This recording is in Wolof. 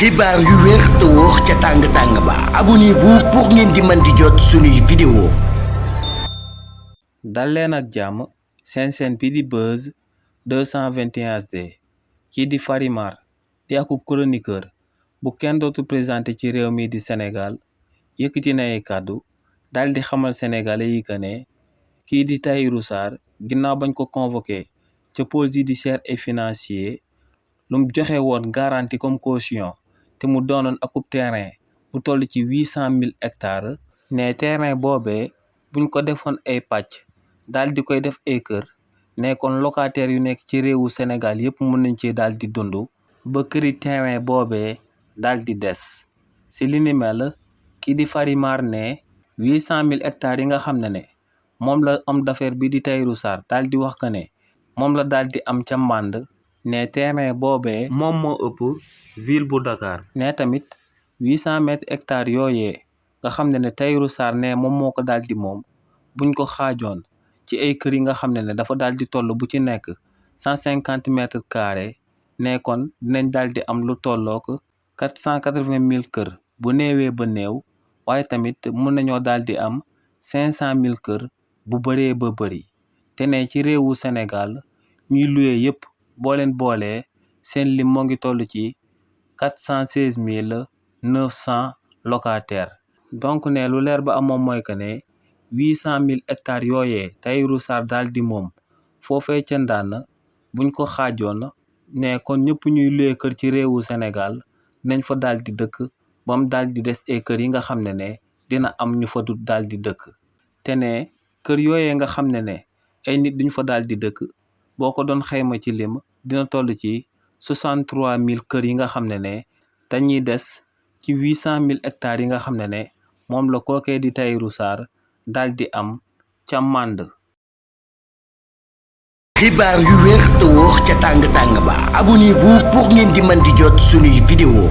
xibaar yu wér te wóor ca tàng-tàng ba abonnez-vous pour ngeen di mën di jot suñuy vidéo. dal leen ak jàmm seen bi di Buzz 221 HD kii di Fary Mar di akub chroniqueur bu kenn dootu présenté ci réew mi di Sénégal yëkkati na ay kàddu dal di xamal sénégalais yi que ne kii di Tahirou Sarr ginnaaw bañ ko convoqué ca pôle judiciaire et financier lu mu joxe woon garantie comme caution te mu doonoon akub terrain bu toll ci 800 000 hectares ne terrain boobee buñ ko defoon ay pàcc daal di koy def ay kër ne kon locataire yu nekk ci réewu Sénégal yépp mën nañ ci daal di dund ba këri terrain boobee daal di des si li ni mel kii di Fary Mar ne 800 000 hectares yi nga xam ne moom la homme d'affaires bi di Tahirou Sarr daal di wax que ne moom la daal di am ca mbànd ne terrain boobee moom moo ëpp ville bu Dakar ne tamit 800 hectares yooyee nga xam ne Tahirou Sarr ne moom moo ko daal di moom buñ ko xaajoon ci ay kër yi nga xam ne dafa daal di toll bu ci nekk 150 mètres carrés ne kon dinañ daal di am lu tollook 480 000 kër bu néewee ba néew waaye tamit mën nañoo daal di am 500 000 kër bu bëree ba bëri te ne ci réewu Sénégal ñuy luye yépp boo leen boolee seen lim moo ngi toll ci 416 900 locataires donc ne lu leer ba am moom mooy que ne 800 000 hectares yooyee Tahirou Sarr daal di moom foofee ca Ndane buñ ko xaajoon ne kon ñëpp ñuy luye kër ci réewu Sénégal nañ fa daal di dëkk ba mu daal di des ay kër yi nga xam ne dina am ñu fa du daal di dëkk te ne kër yooyee nga xam ne ay nit duñ fa daal di dëkk boo ko doon xayma ci lim dina toll ci 63 000 kër yi nga xam ne dañuy des ci 800 000 hectares yi nga xam ne moom la kookee di Tahirou Sarr daal di am ca mànd. xibaar yu wér te wóor ca tàng-tàng ba abonnez-vous pour ngeen di mën di jot suñuy vidéo.